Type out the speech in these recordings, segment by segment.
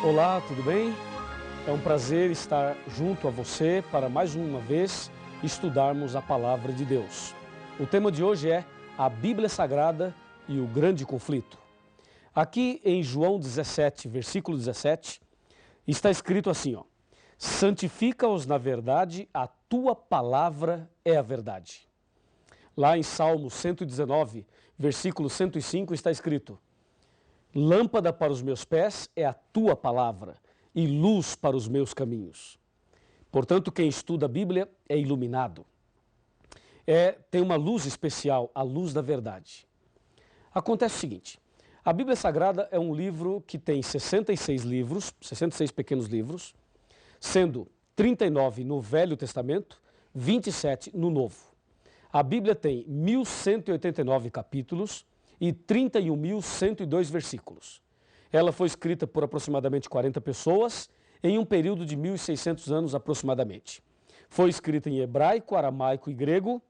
Olá, tudo bem? É um prazer estar junto a você para mais uma vez estudarmos a Palavra de Deus. O tema de hoje é a Bíblia Sagrada e o Grande Conflito. Aqui em João 17, versículo 17, está escrito assim, ó: santifica-os na verdade, a tua palavra é a verdade. Lá em Salmo 119, versículo 105, está escrito: lâmpada para os meus pés é a tua palavra e luz para os meus caminhos. Portanto, quem estuda a Bíblia é iluminado. Tem uma luz especial, a luz da verdade. Acontece o seguinte: a Bíblia Sagrada é um livro que tem 66 livros, 66 pequenos livros, sendo 39 no Velho Testamento, 27 no Novo. A Bíblia tem 1.189 capítulos e 31.102 versículos. Ela foi escrita por aproximadamente 40 pessoas em um período de 1.600 anos aproximadamente. Foi escrita em hebraico, aramaico e grego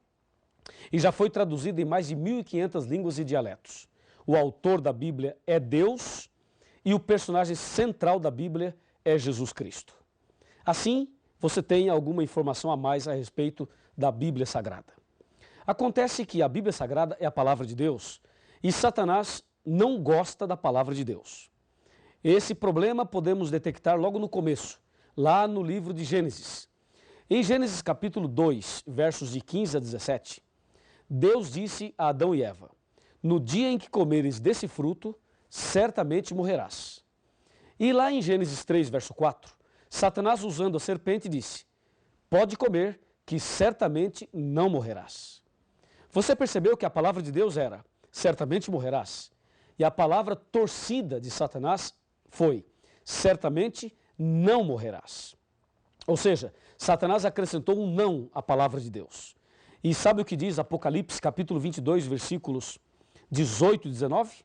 e já foi traduzida em mais de 1.500 línguas e dialetos. O autor da Bíblia é Deus e o personagem central da Bíblia é Jesus Cristo. Assim, você tem alguma informação a mais a respeito da Bíblia Sagrada. Acontece que a Bíblia Sagrada é a palavra de Deus e Satanás não gosta da palavra de Deus. Esse problema podemos detectar logo no começo, lá no livro de Gênesis. Em Gênesis capítulo 2, versos de 15 a 17, Deus disse a Adão e Eva: no dia em que comeres desse fruto, certamente morrerás. E lá em Gênesis 3, verso 4, Satanás, usando a serpente, disse: pode comer, que certamente não morrerás. Você percebeu que a palavra de Deus era: certamente morrerás. E a palavra torcida de Satanás foi: certamente não morrerás. Ou seja, Satanás acrescentou um não à palavra de Deus. E sabe o que diz Apocalipse capítulo 22, versículos 18 e 19?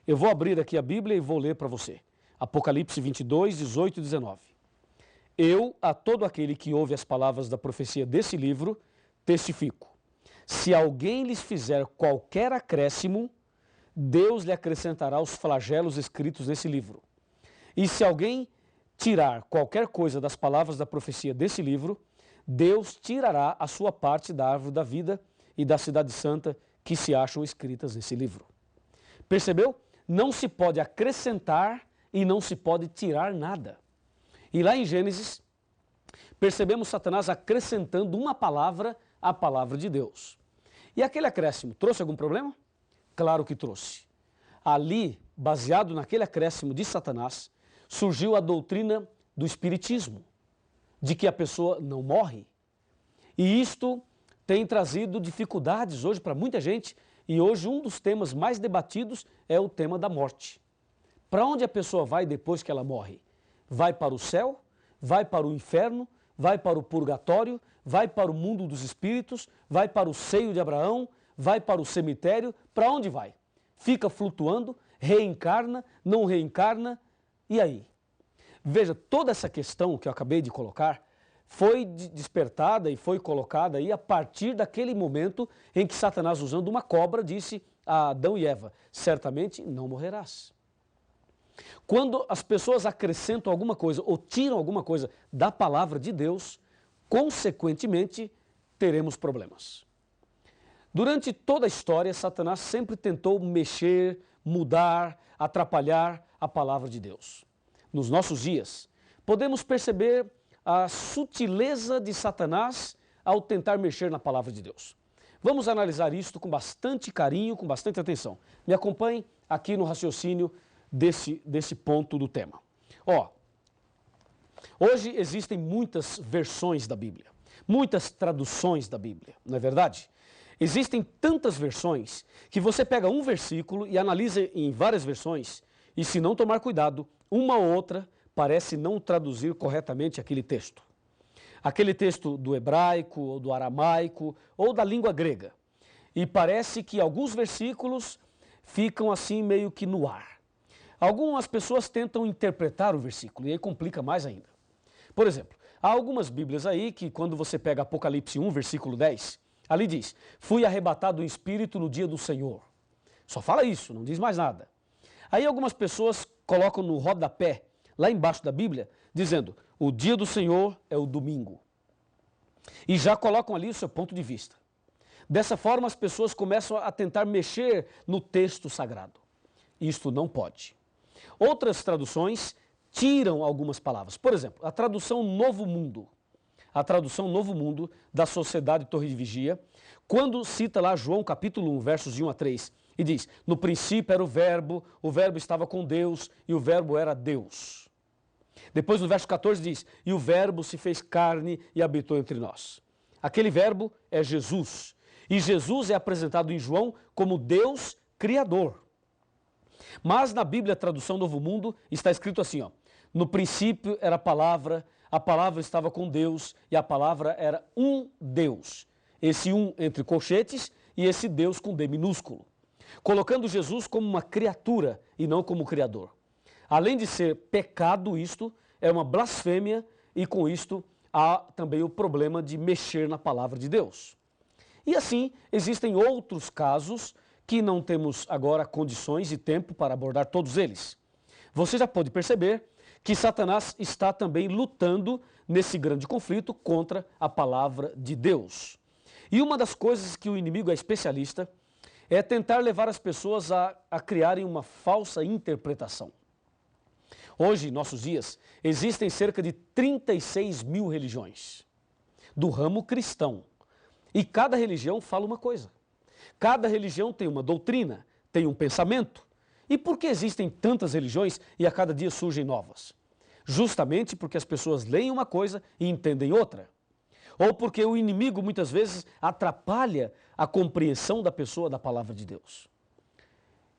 Eu vou abrir aqui a Bíblia e vou ler para você. Apocalipse 22, 18 e 19. Eu, a todo aquele que ouve as palavras da profecia desse livro, testifico: se alguém lhes fizer qualquer acréscimo, Deus lhe acrescentará os flagelos escritos nesse livro. E se alguém tirar qualquer coisa das palavras da profecia desse livro, Deus tirará a sua parte da árvore da vida e da cidade santa que se acham escritas nesse livro. Percebeu? Não se pode acrescentar e não se pode tirar nada. E lá em Gênesis, percebemos Satanás acrescentando uma palavra à palavra de Deus. E aquele acréscimo trouxe algum problema? Claro que trouxe. Ali, baseado naquele acréscimo de Satanás, surgiu a doutrina do espiritismo, de que a pessoa não morre. E isto tem trazido dificuldades hoje para muita gente, e hoje um dos temas mais debatidos é o tema da morte. Para onde a pessoa vai depois que ela morre? Vai para o céu? Vai para o inferno? Vai para o purgatório? Vai para o mundo dos espíritos? Vai para o seio de Abraão? Vai para o cemitério? Para onde vai? Fica flutuando? Reencarna? Não reencarna? E aí? Veja, toda essa questão que eu acabei de colocar foi despertada e foi colocada aí a partir daquele momento em que Satanás, usando uma cobra, disse a Adão e Eva: certamente não morrerás. Quando as pessoas acrescentam alguma coisa ou tiram alguma coisa da palavra de Deus, consequentemente, teremos problemas. Durante toda a história, Satanás sempre tentou mexer, mudar, atrapalhar a palavra de Deus. Nos nossos dias, podemos perceber a sutileza de Satanás ao tentar mexer na palavra de Deus. Vamos analisar isto com bastante carinho, com bastante atenção. Me acompanhe aqui no raciocínio desse ponto do tema. Hoje existem muitas versões da Bíblia, muitas traduções da Bíblia, não é verdade? Existem tantas versões que você pega um versículo e analisa em várias versões e, se não tomar cuidado, uma ou outra parece não traduzir corretamente aquele texto. Aquele texto do hebraico, ou do aramaico, ou da língua grega. E parece que alguns versículos ficam assim meio que no ar. Algumas pessoas tentam interpretar o versículo e aí complica mais ainda. Por exemplo, há algumas Bíblias aí que, quando você pega Apocalipse 1, versículo 10, ali diz: fui arrebatado do Espírito no dia do Senhor. Só fala isso, não diz mais nada. Aí algumas pessoas colocam no rodapé lá embaixo da Bíblia, dizendo, o dia do Senhor é o domingo. E já colocam ali o seu ponto de vista. Dessa forma, as pessoas começam a tentar mexer no texto sagrado. Isto não pode. Outras traduções tiram algumas palavras. Por exemplo, a tradução Novo Mundo. A tradução Novo Mundo da Sociedade Torre de Vigia, quando cita lá João capítulo 1, versos de 1 a 3, e diz, no princípio era o verbo estava com Deus e o verbo era Deus. Depois no verso 14 diz, e o verbo se fez carne e habitou entre nós. Aquele verbo é Jesus. E Jesus é apresentado em João como Deus Criador. Mas na Bíblia, a tradução Novo Mundo, está escrito assim, ó, no princípio era a palavra estava com Deus e a palavra era um Deus. Esse um entre colchetes e esse Deus com D minúsculo. Colocando Jesus como uma criatura e não como Criador. Além de ser pecado isto, é uma blasfêmia e com isto há também o problema de mexer na palavra de Deus. E assim, existem outros casos que não temos agora condições e tempo para abordar todos eles. Você já pode perceber que Satanás está também lutando nesse grande conflito contra a palavra de Deus. E uma das coisas que o inimigo é especialista é tentar levar as pessoas a criarem uma falsa interpretação. Hoje, em nossos dias, existem cerca de 36 mil religiões do ramo cristão. E cada religião fala uma coisa. Cada religião tem uma doutrina, tem um pensamento. E por que existem tantas religiões e a cada dia surgem novas? Justamente porque as pessoas leem uma coisa e entendem outra. Ou porque o inimigo muitas vezes atrapalha a compreensão da pessoa da palavra de Deus.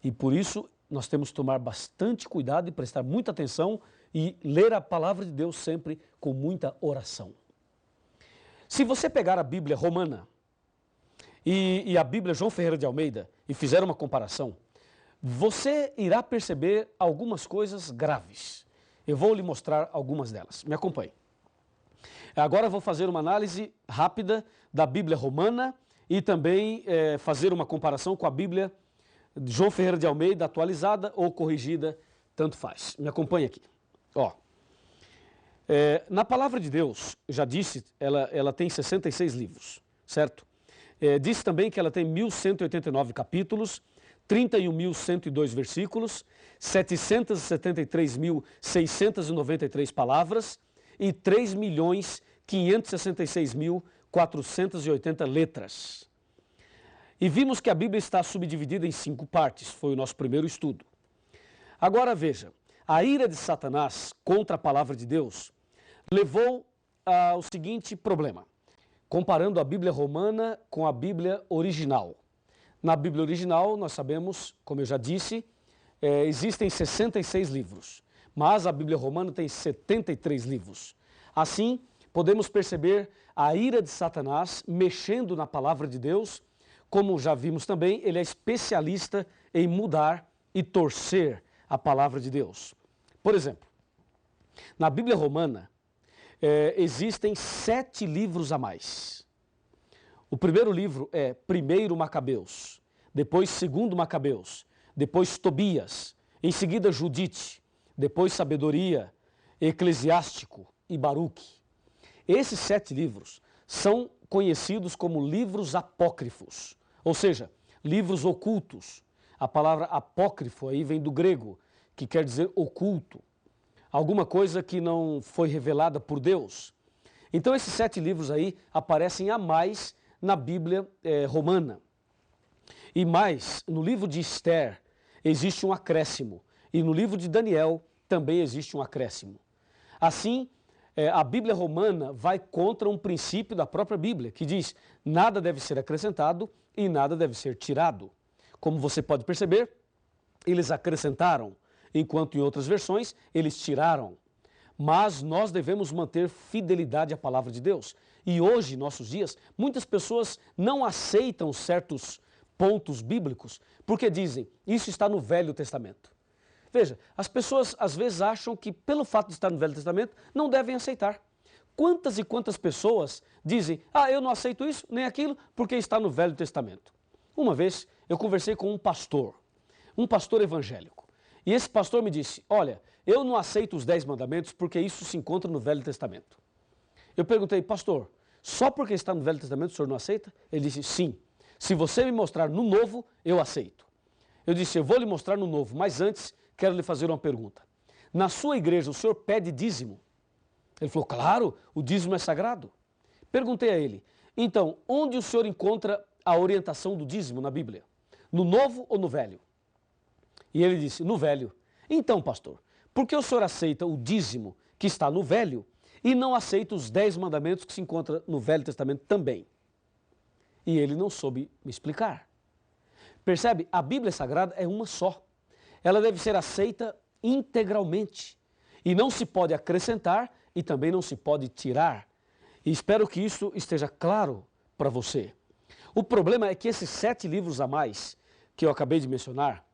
E por isso nós temos que tomar bastante cuidado e prestar muita atenção e ler a palavra de Deus sempre com muita oração. Se você pegar a Bíblia romana e a Bíblia João Ferreira de Almeida e fizer uma comparação, você irá perceber algumas coisas graves. Eu vou lhe mostrar algumas delas. Me acompanhe. Agora eu vou fazer uma análise rápida da Bíblia romana e também fazer uma comparação com a Bíblia de João Ferreira de Almeida, atualizada ou corrigida, tanto faz. Me acompanhe aqui. Ó, na palavra de Deus, já disse, ela tem 66 livros, certo? Disse também que ela tem 1.189 capítulos, 31.102 versículos, 773.693 palavras e 3.566.480 letras. E vimos que a Bíblia está subdividida em 5 partes, foi o nosso primeiro estudo. Agora veja, a ira de Satanás contra a palavra de Deus levou ao seguinte problema, comparando a Bíblia romana com a Bíblia original. Na Bíblia original, nós sabemos, como eu já disse, existem 66 livros, mas a Bíblia romana tem 73 livros. Assim, podemos perceber a ira de Satanás mexendo na palavra de Deus. Como já vimos também, ele é especialista em mudar e torcer a palavra de Deus. Por exemplo, na Bíblia romana, existem 7 livros a mais. O primeiro livro é 1 Macabeus, depois 2 Macabeus, depois Tobias, em seguida Judite, depois Sabedoria, Eclesiástico e Baruque. Esses 7 livros são conhecidos como livros apócrifos, ou seja, livros ocultos. A palavra apócrifo aí vem do grego, que quer dizer oculto, alguma coisa que não foi revelada por Deus. Então esses 7 livros aí aparecem a mais na Bíblia romana. E mais, no livro de Esther existe um acréscimo, e no livro de Daniel também existe um acréscimo. Assim, a Bíblia romana vai contra um princípio da própria Bíblia, que diz, nada deve ser acrescentado e nada deve ser tirado. Como você pode perceber, eles acrescentaram, enquanto em outras versões eles tiraram. Mas nós devemos manter fidelidade à palavra de Deus. E hoje, em nossos dias, muitas pessoas não aceitam certos pontos bíblicos porque dizem, isso está no Velho Testamento. Veja, as pessoas às vezes acham que pelo fato de estar no Velho Testamento não devem aceitar. Quantas e quantas pessoas dizem, eu não aceito isso nem aquilo porque está no Velho Testamento. Uma vez eu conversei com um pastor evangélico. E esse pastor me disse, olha, eu não aceito os 10 mandamentos porque isso se encontra no Velho Testamento. Eu perguntei, pastor, só porque está no Velho Testamento o senhor não aceita? Ele disse, sim. Se você me mostrar no Novo, eu aceito. Eu disse, eu vou lhe mostrar no Novo, mas antes quero lhe fazer uma pergunta. Na sua igreja o senhor pede dízimo? Ele falou, claro, o dízimo é sagrado. Perguntei a ele, então, onde o senhor encontra a orientação do dízimo na Bíblia? No Novo ou no Velho? E ele disse, no Velho. Então, pastor, por que o senhor aceita o dízimo que está no Velho e não aceita os 10 mandamentos que se encontram no Velho Testamento também? E ele não soube me explicar. Percebe? A Bíblia Sagrada é uma só. Ela deve ser aceita integralmente. E não se pode acrescentar e também não se pode tirar. E espero que isso esteja claro para você. O problema é que esses 7 livros a mais que eu acabei de mencionar,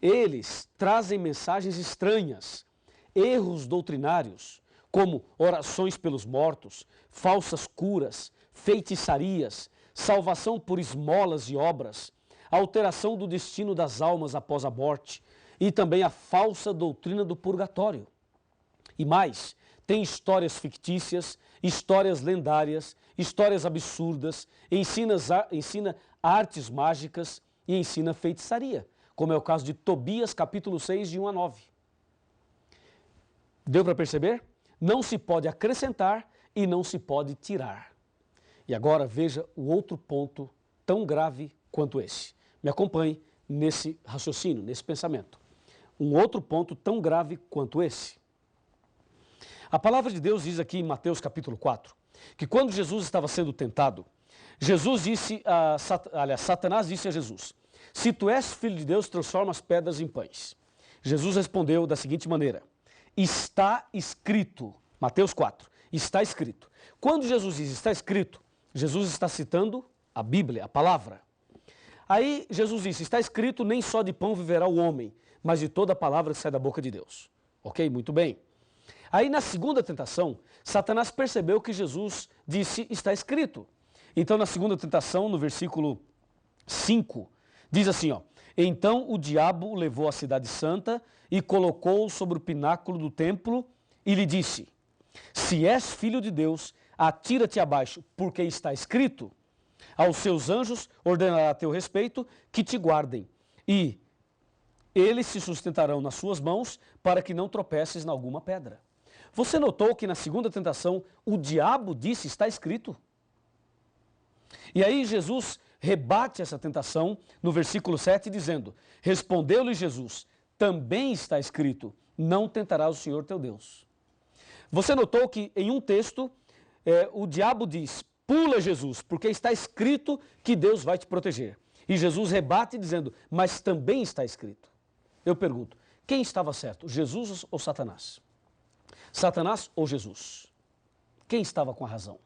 eles trazem mensagens estranhas, erros doutrinários, como orações pelos mortos, falsas curas, feitiçarias, salvação por esmolas e obras, alteração do destino das almas após a morte e também a falsa doutrina do purgatório. E mais, tem histórias fictícias, histórias lendárias, histórias absurdas, ensina artes mágicas e ensina feitiçaria, como é o caso de Tobias, capítulo 6, de 1 a 9. Deu para perceber? Não se pode acrescentar e não se pode tirar. E agora veja o outro ponto tão grave quanto esse. Me acompanhe nesse raciocínio, nesse pensamento. Um outro ponto tão grave quanto esse. A palavra de Deus diz aqui em Mateus capítulo 4, que quando Jesus estava sendo tentado, Satanás disse a Jesus, se tu és filho de Deus, transforma as pedras em pães. Jesus respondeu da seguinte maneira, está escrito, Mateus 4, está escrito. Quando Jesus diz está escrito, Jesus está citando a Bíblia, a palavra. Aí Jesus disse, está escrito, nem só de pão viverá o homem, mas de toda a palavra que sai da boca de Deus. Ok? Muito bem. Aí na segunda tentação, Satanás percebeu que Jesus disse, está escrito. Então na segunda tentação, no versículo 5, diz assim, ó, então o diabo levou a cidade santa e colocou-o sobre o pináculo do templo e lhe disse, se és filho de Deus, atira-te abaixo, porque está escrito, aos seus anjos ordenará a teu respeito que te guardem, e eles se sustentarão nas suas mãos para que não tropeces em alguma pedra. Você notou que na segunda tentação o diabo disse, está escrito? E aí Jesus rebate essa tentação no versículo 7 dizendo, respondeu-lhe Jesus, também está escrito, não tentarás o Senhor teu Deus. Você notou que em um texto o diabo diz, pula Jesus, porque está escrito que Deus vai te proteger. E Jesus rebate dizendo, mas também está escrito. Eu pergunto, quem estava certo, Jesus ou Satanás? Satanás ou Jesus? Quem estava com a razão?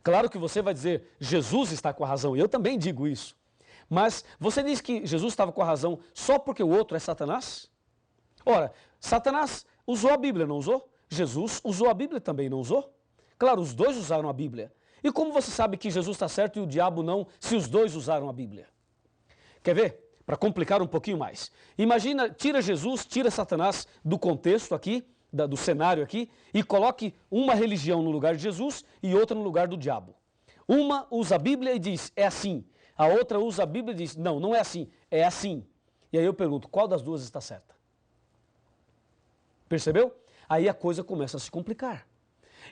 Claro que você vai dizer, Jesus está com a razão, e eu também digo isso. Mas você diz que Jesus estava com a razão só porque o outro é Satanás? Ora, Satanás usou a Bíblia, não usou? Jesus usou a Bíblia também, não usou? Claro, os dois usaram a Bíblia. E como você sabe que Jesus está certo e o diabo não, se os dois usaram a Bíblia? Quer ver? Para complicar um pouquinho mais. Imagina, tira Jesus, tira Satanás do contexto aqui, do cenário aqui, e coloque uma religião no lugar de Jesus e outra no lugar do diabo. Uma usa a Bíblia e diz, é assim. A outra usa a Bíblia e diz, não, não é assim, é assim. E aí eu pergunto, qual das duas está certa? Percebeu? Aí a coisa começa a se complicar.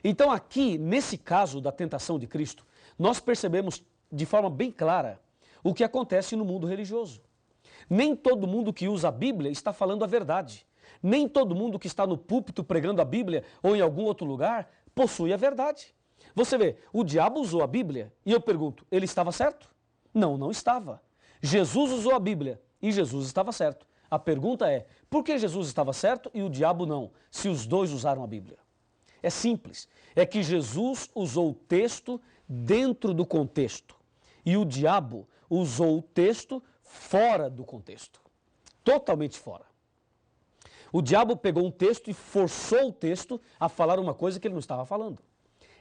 Então aqui, nesse caso da tentação de Cristo, nós percebemos de forma bem clara o que acontece no mundo religioso. Nem todo mundo que usa a Bíblia está falando a verdade. Nem todo mundo que está no púlpito pregando a Bíblia ou em algum outro lugar possui a verdade. Você vê, o diabo usou a Bíblia e eu pergunto, ele estava certo? Não, não estava. Jesus usou a Bíblia e Jesus estava certo. A pergunta é, por que Jesus estava certo e o diabo não, se os dois usaram a Bíblia? É simples, é que Jesus usou o texto dentro do contexto e o diabo usou o texto fora do contexto, totalmente fora. O diabo pegou um texto e forçou o texto a falar uma coisa que ele não estava falando.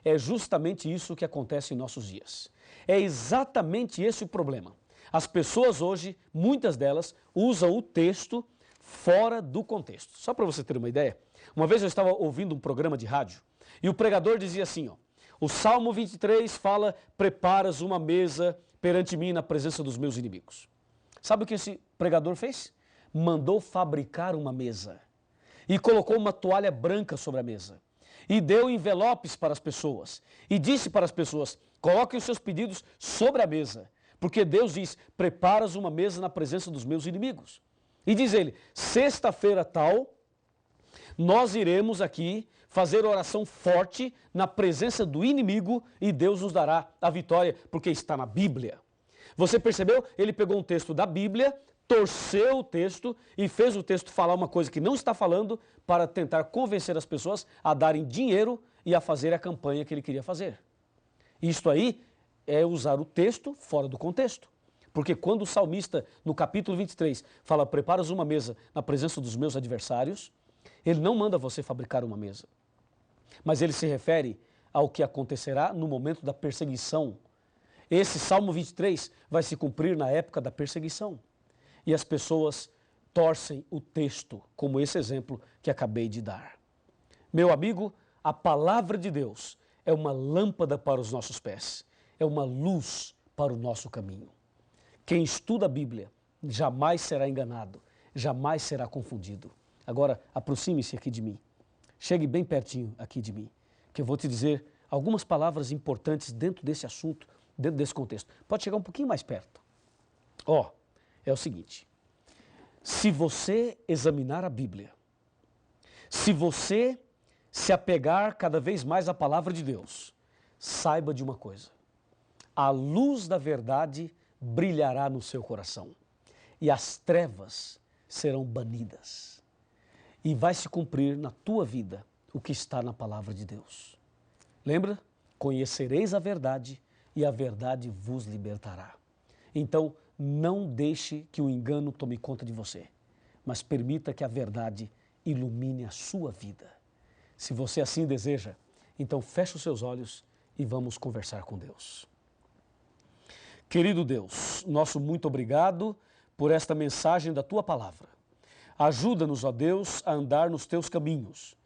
É justamente isso que acontece em nossos dias. É exatamente esse o problema. As pessoas hoje, muitas delas, usam o texto fora do contexto. Só para você ter uma ideia, uma vez eu estava ouvindo um programa de rádio e o pregador dizia assim, ó, o Salmo 23 fala, preparas uma mesa perante mim na presença dos meus inimigos. Sabe o que esse pregador fez? Mandou fabricar uma mesa e colocou uma toalha branca sobre a mesa e deu envelopes para as pessoas e disse para as pessoas, coloquem os seus pedidos sobre a mesa, porque Deus diz, preparas uma mesa na presença dos meus inimigos. E diz ele, sexta-feira tal, nós iremos aqui fazer oração forte na presença do inimigo e Deus nos dará a vitória, porque está na Bíblia. Você percebeu? Ele pegou um texto da Bíblia, torceu o texto e fez o texto falar uma coisa que não está falando para tentar convencer as pessoas a darem dinheiro e a fazer a campanha que ele queria fazer. Isto aí é usar o texto fora do contexto. Porque quando o salmista, no capítulo 23, fala, preparas uma mesa na presença dos meus adversários, ele não manda você fabricar uma mesa. Mas ele se refere ao que acontecerá no momento da perseguição. Esse Salmo 23 vai se cumprir na época da perseguição. E as pessoas torcem o texto, como esse exemplo que acabei de dar. Meu amigo, a palavra de Deus é uma lâmpada para os nossos pés, é uma luz para o nosso caminho. Quem estuda a Bíblia jamais será enganado, jamais será confundido. Agora, aproxime-se aqui de mim, chegue bem pertinho aqui de mim, que eu vou te dizer algumas palavras importantes dentro desse assunto, dentro desse contexto. Pode chegar um pouquinho mais perto. É o seguinte, se você examinar a Bíblia, se você se apegar cada vez mais à palavra de Deus, saiba de uma coisa, a luz da verdade brilhará no seu coração e as trevas serão banidas. E vai se cumprir na tua vida o que está na palavra de Deus. Lembra? Conhecereis a verdade e a verdade vos libertará. Então, não deixe que o engano tome conta de você, mas permita que a verdade ilumine a sua vida. Se você assim deseja, então feche os seus olhos e vamos conversar com Deus. Querido Deus, nosso muito obrigado por esta mensagem da Tua Palavra. Ajuda-nos, ó Deus, a andar nos Teus caminhos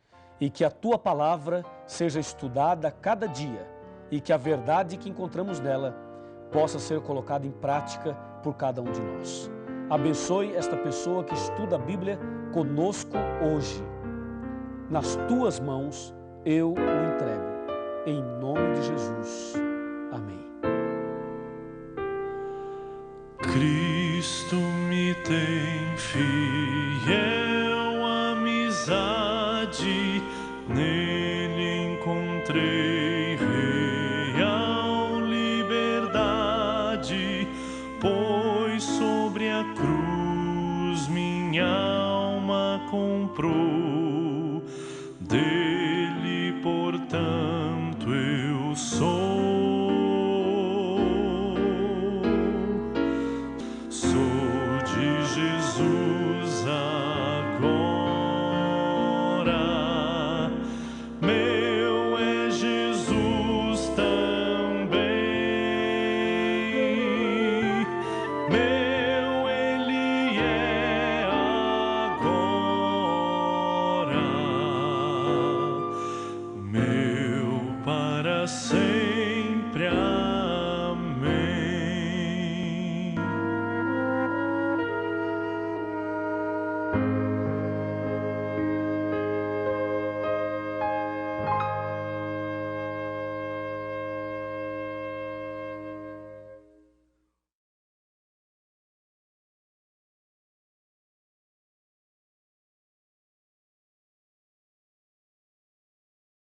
e que a Tua Palavra seja estudada cada dia e que a verdade que encontramos nela possa ser colocada em prática por cada um de nós. Abençoe esta pessoa que estuda a Bíblia conosco hoje. Nas Tuas mãos eu o entrego. Em nome de Jesus. Amém. Cristo me tem fiel amizade, nele encontrei real liberdade, pois sobre a cruz minha alma comprou, dele portanto eu sou. Jesus agora, meu é Jesus também, meu Ele é agora, meu para sempre.